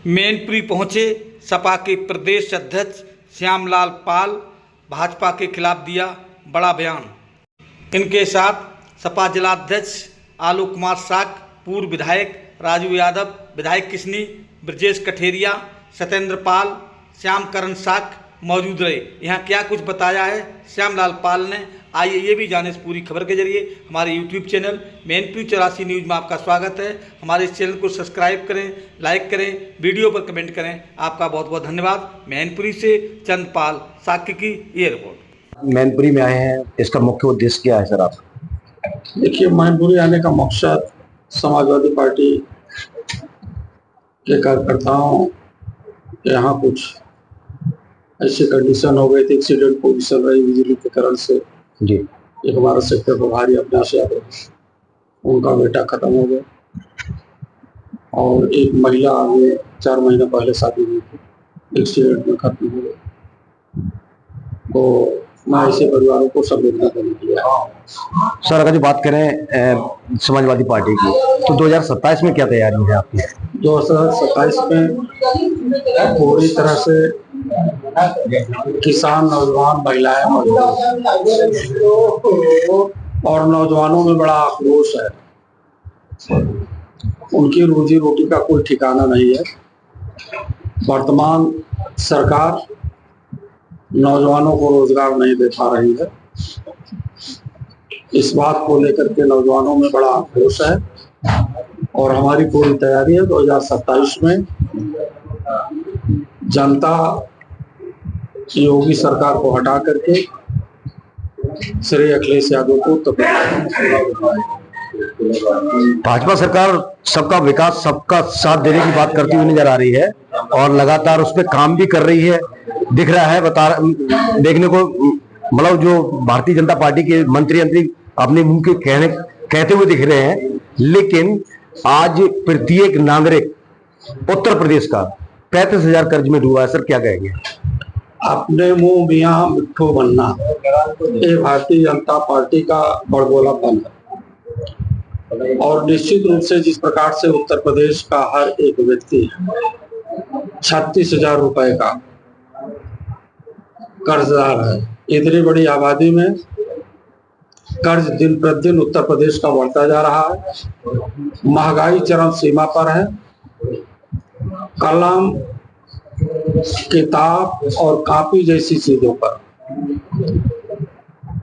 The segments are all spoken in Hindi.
मैनपुरी पहुंचे सपा के प्रदेश अध्यक्ष श्यामलाल पाल, भाजपा के खिलाफ दिया बड़ा बयान। इनके साथ सपा जिलाध्यक्ष आलोक कुमार साक, पूर्व विधायक राजू यादव, विधायक किसनी, ब्रजेश कठेरिया, सत्येंद्र पाल, श्यामकरण साक मौजूद रहे। यहाँ क्या कुछ बताया है श्यामलाल पाल ने, आइए ये भी जाने इस पूरी खबर के जरिए। हमारे यूट्यूब चैनल मैनपुरी 84 न्यूज़ में आपका स्वागत है। हमारे इस चैनल को सब्सक्राइब करें, लाइक करें, वीडियो पर कमेंट करें। आपका बहुत बहुत धन्यवाद। मैनपुरी से चंद्रपाल साक्य की ये रिपोर्ट। मैनपुरी में आए हैं, इसका मुख्य उद्देश्य क्या है सर आप? देखिए, मैनपुरी आने का मकसद समाजवादी पार्टी के कार्यकर्ताओं के यहाँ कुछ ऐसी कंडीशन हो गई थी, एक्सीडेंट पोजीशन रही बिजली के कारण से जी। एक हमारा सेक्टर प्रभारी अविनाश यादव, उनका बेटा खत्म हो गया और एक महिला आगे 4 महीने पहले शादी हुई थी, एक्सीडेंट में खत्म हो गई। तो मैं ऐसे परिवारों को संवेदना देने के लिए सर अगर जो बात करें समाजवादी पार्टी की, तो 2027 में क्या तैयारी है आपकी? 2027 में पूरी तरह से किसान, नौजवान, महिलाएं और नौजवानों में बड़ा आक्रोश है। उनकी रोजी रोटी का कोई ठिकाना नहीं है। वर्तमान सरकार नौजवानों को रोजगार नहीं दे पा रही है। इस बात को लेकर के नौजवानों में बड़ा आक्रोश है और हमारी पूरी तैयारी है 2027 में जनता योगी सरकार को हटा करके श्री अखिलेश यादव को भाजपा सरकार सबका विकास, सबका साथ देने की बात करती हुई नजर आ रही है और लगातार उस पर काम भी कर रही है। दिख रहा है, देखने को मतलब जो भारतीय जनता पार्टी के मंत्री अपने मुंह के कहते हुए दिख रहे हैं, लेकिन आज प्रत्येक नागरिक उत्तर प्रदेश का 35,000 कर्ज में डूबा है। सर क्या कहेंगे? अपने मुंह मियां मिट्ठू बनना, ये भारतीय जनता पार्टी का बड़बोलापन है। और निश्चित रूप से जिस प्रकार से उत्तर प्रदेश का हर एक व्यक्ति 36,000 रुपए का कर्जदार है, इतनी बड़ी आबादी में कर्ज दिन प्रतिदिन उत्तर प्रदेश का बढ़ता जा रहा है। महंगाई चरम सीमा पर है। कलम, किताब और कॉपी जैसी चीजों पर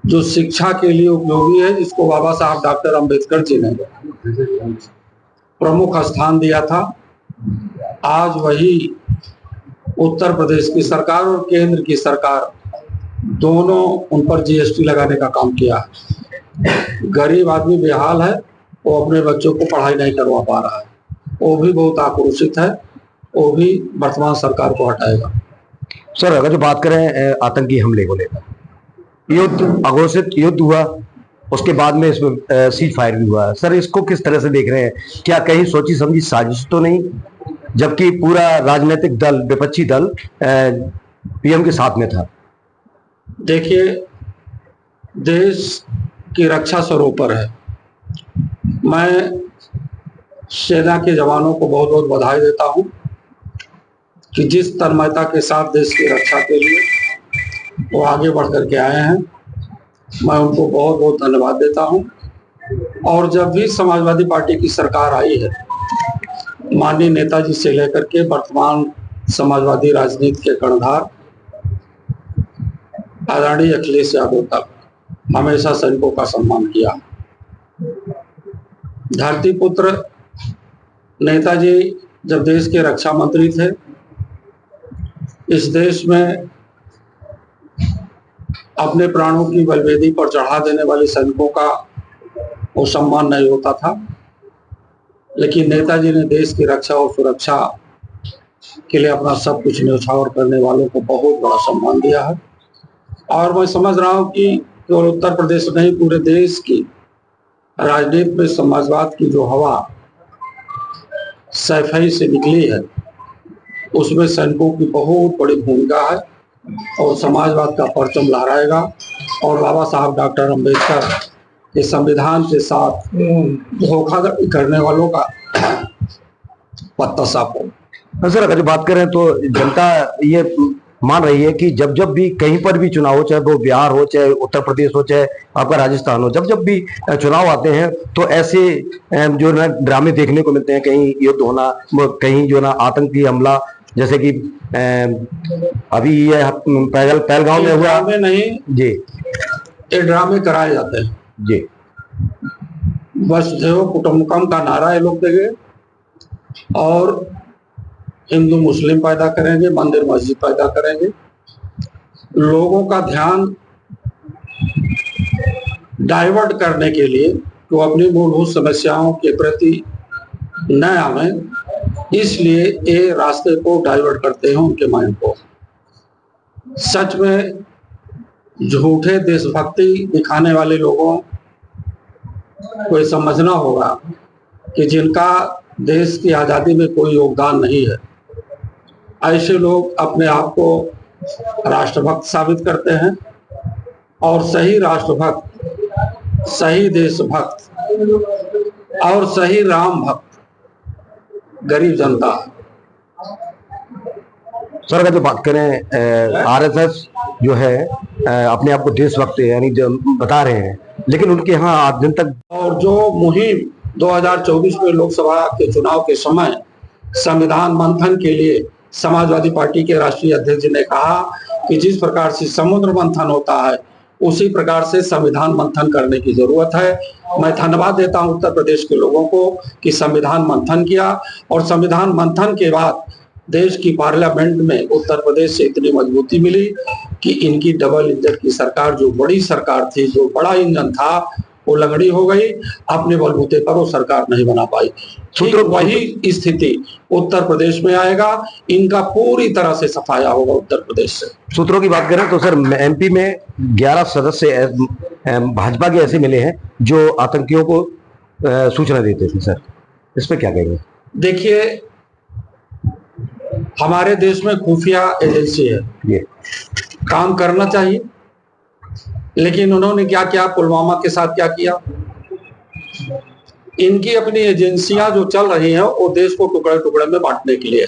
जो शिक्षा के लिए उपयोगी है, जिसको बाबा साहब डॉक्टर अंबेडकर जी ने प्रमुख स्थान दिया था, आज वही उत्तर प्रदेश की सरकार और केंद्र की सरकार दोनों उन पर जीएसटी लगाने का काम किया है। गरीब आदमी बेहाल है, वो अपने बच्चों को पढ़ाई नहीं करवा पा रहा है, वो भी बहुत आक्रोशित है, वो भी वर्तमान सरकार को हटाएगा। सर अगर जो बात करें आतंकी हमले को लेकर, युद्ध, अघोषित युद्ध हुआ, उसके बाद में इसमें सीज फायर भी हुआ। सर इसको किस तरह से देख रहे हैं? क्या कहीं सोची समझी साजिश तो नहीं, जबकि पूरा राजनीतिक दल, विपक्षी दल पीएम के साथ में था? देखिए, देश की रक्षा सर्वोपर है। मैं सेना के जवानों को बहुत बहुत बधाई देता हूं कि जिस तन्मयता के साथ देश की रक्षा के लिए वो आगे बढ़ करके आए हैं, मैं उनको बहुत बहुत धन्यवाद देता हूं। और जब भी समाजवादी पार्टी की सरकार आई है, माननीय नेताजी से लेकर के वर्तमान समाजवादी राजनीति के कर्णधार आदरणीय अखिलेश यादव तक हमेशा सैनिकों का सम्मान किया। धरती पुत्र नेताजी जब देश के रक्षा मंत्री थे, इस देश में अपने प्राणों की बलिवेदी पर चढ़ा देने वाले सैनिकों का वो सम्मान नहीं होता था, लेकिन नेताजी ने देश की रक्षा और सुरक्षा के लिए अपना सब कुछ न्यौछावर करने वालों को बहुत बड़ा सम्मान दिया है। और मैं समझ रहा हूं कि केवल उत्तर प्रदेश नहीं, पूरे देश की राजनीति में समाजवाद की जो हवा सैफई से निकली है, उसमें सैनिकों की बहुत बड़ी भूमिका है और समाजवाद का परचम लहराएगा और बाबा साहब डॉक्टर अंबेडकर के संविधान के साथ धोखाधड़ी करने वालों का पत्ता साफ हो। सर अगर बात करें तो जनता ये मान रही है कि जब जब भी कहीं पर भी चुनाव हो, चाहे वो बिहार हो, चाहे उत्तर प्रदेश हो, चाहे आपका राजस्थान हो, जब जब भी चुनाव आते हैं तो ऐसे जो ना ड्रामे देखने को मिलते हैं, कहीं युद्ध होना, कहीं जो ना आतंकी हमला, जैसे कि अभी ये पहलगांव में हुआ। ड्रामे नहीं जी ये ड्रामे कराए जाते हैं। जी वसुधैव कुटुंबकम का नारा ये लोग देंगे और हिंदू मुस्लिम पैदा करेंगे, मंदिर मस्जिद पैदा करेंगे, लोगों का ध्यान डाइवर्ट करने के लिए तो अपनी मूलभूत समस्याओं के प्रति न आवे, इसलिए ये रास्ते को डाइवर्ट करते हैं उनके माइंड को। सच में झूठे देशभक्ति दिखाने वाले लोगों को समझना होगा कि जिनका देश की आजादी में कोई योगदान नहीं है, ऐसे लोग अपने आप को राष्ट्रभक्त साबित करते हैं और सही राष्ट्रभक्त, सही देशभक्त और सही राम भक्त गरीब जनता। सर अगर जो बात करें आरएसएस जो है अपने आप को देशभक्त यानी जो बता रहे हैं, लेकिन उनके यहाँ आज दिन तक और जो मुहिम 2024 में लोकसभा के चुनाव के समय संविधान मंथन के लिए समाजवादी पार्टी के राष्ट्रीय अध्यक्ष जी ने कहा कि जिस प्रकार से समुद्र मंथन होता है उसी प्रकार से संविधान मंथन करने की जरूरत है। मैं धन्यवाद देता हूं उत्तर प्रदेश के लोगों को कि संविधान मंथन किया और संविधान मंथन के बाद देश की पार्लियामेंट में उत्तर प्रदेश से इतनी मजबूती मिली कि इनकी डबल इंजन की सरकार, जो बड़ी सरकार थी, जो बड़ा इंजन था, वो लंगड़ी हो गई। अपने बलबूते पर वो सरकार नहीं बना पाई। ठीक वही स्थिति उत्तर प्रदेश में आएगा, इनका पूरी तरह से सफाया होगा उत्तर प्रदेश से। सूत्रों की बात करें तो सर एमपी में 11 सदस्य भाजपा के ऐसे मिले हैं जो आतंकियों को सूचना देते थे। सर इस पे क्या कहेंगे? देखिए, हमारे देश में खुफिया एजेंसी है, ये काम करना चाहिए, लेकिन उन्होंने क्या किया, पुलवामा के साथ क्या किया। इनकी अपनी एजेंसियां जो चल रही हैं वो देश को टुकड़े टुकड़े में बांटने के लिए,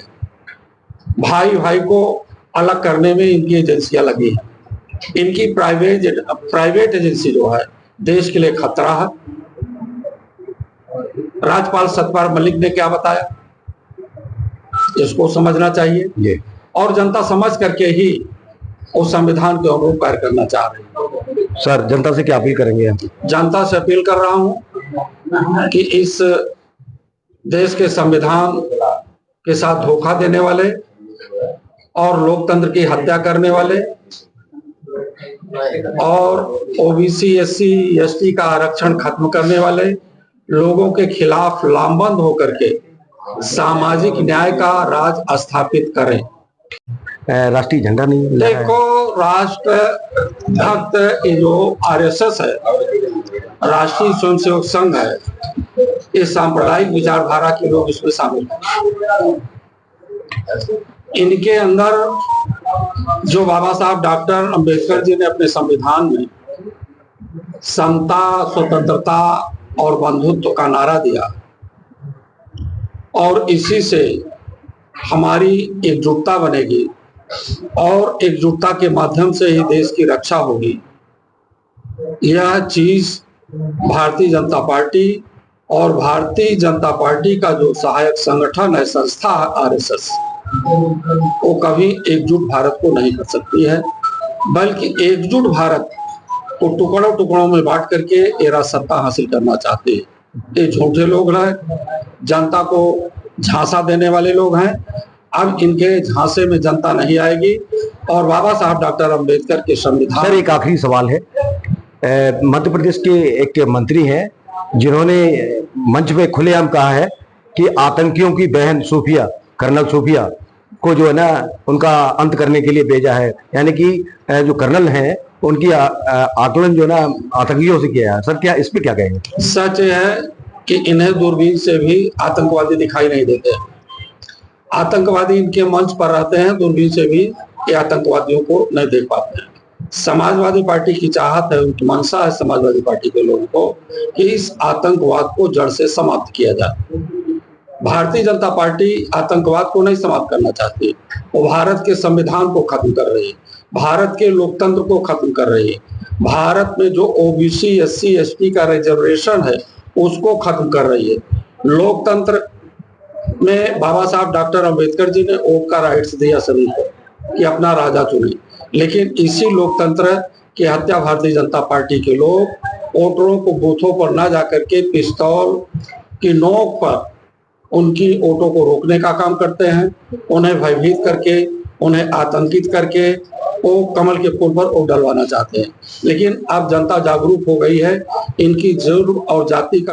भाई भाई को अलग करने में इनकी एजेंसियां लगी हैं। इनकी प्राइवेट एजेंसी जो है देश के लिए खतरा है। राज्यपाल सत्यपाल मलिक ने क्या बताया, इसको समझना चाहिए और जनता समझ करके ही उस संविधान के अनुरूप कार्य करना चाह रही है। सर जनता से क्या अपील करेंगे आप? जनता से अपील कर रहा हूं कि इस देश के संविधान के साथ धोखा देने वाले और लोकतंत्र की हत्या करने वाले और ओबीसी एससी एसटी का आरक्षण खत्म करने वाले लोगों के खिलाफ लामबंद होकर के सामाजिक न्याय का राज स्थापित करें। राष्ट्रीय झंडा नहीं देखो, राष्ट्र भक्त ये जो आरएसएस है, राष्ट्रीय स्वयंसेवक संघ है, ये सांप्रदायिक विचारधारा के लोग इसमें शामिल हैं। इनके अंदर जो बाबा साहब डॉक्टर अंबेडकर जी ने अपने संविधान में समता, स्वतंत्रता और बंधुत्व का नारा दिया और इसी से हमारी एकजुटता बनेगी और एकजुटता के माध्यम से ही देश की रक्षा होगी। यह चीज भारतीय जनता पार्टी और भारतीय जनता पार्टी का जो सहायक संगठन है, संस्था है आरएसएस, वो कभी एकजुट भारत को नहीं कर सकती है, बल्कि एकजुट भारत को टुकड़ों टुकड़ों में बांट करके ये सत्ता हासिल करना चाहते हैं। ये झूठे लोग हैं, जनता को झांसा देने वाले लोग हैं। अब इनके झांसे में जनता नहीं आएगी और बाबा साहब डॉक्टर अंबेडकर के संविधान। सर एक आखिरी सवाल है, मध्य प्रदेश के एक मंत्री हैं जिन्होंने मंच पे खुलेआम कहा है कि आतंकियों की बहन सूफिया, कर्नल सूफिया को जो है ना उनका अंत करने के लिए भेजा है, यानी कि जो कर्नल हैं उनकी आकलन जो है ना आतंकियों से किया है। सर क्या इस पे क्या कहेंगे? सच है कि इन्हें दूरबीन से भी आतंकवादी दिखाई नहीं देते। आतंकवादी इनके मंच पर रहते हैं, दूरबीन से भी ये आतंकवादियों को नहीं देख पाते हैं। समाजवादी पार्टी की चाहत है, उनकी मंशा है समाजवादी पार्टी के लोगों को कि इस आतंकवाद को जड़ से समाप्त किया जाए। भारतीय जनता पार्टी आतंकवाद को नहीं समाप्त करना चाहती, वो भारत के संविधान को खत्म कर रही है, भारत के लोकतंत्र को खत्म कर रही है, भारत में जो ओबीसी एससी एसटी का रिजर्वेशन है उसको खत्म कर रही है। लोकतंत्र में बाबा साहब डॉक्टर अंबेडकर जी ने वोट का राइट्स दिया सभी को कि अपना राजा चुने, लेकिन इसी लोकतंत्र की हत्या भारतीय जनता पार्टी के लोग वोटरों को बूथों पर ना जाकर के पिस्तौल की नोक पर उनकी वोटों को रोकने का काम करते हैं, उन्हें भयभीत करके, उन्हें आतंकित करके वो कमल के फूल पर वोट डलवाना चाहते हैं। लेकिन अब जनता जागरूक हो गई है, इनकी जुर्म और जाति का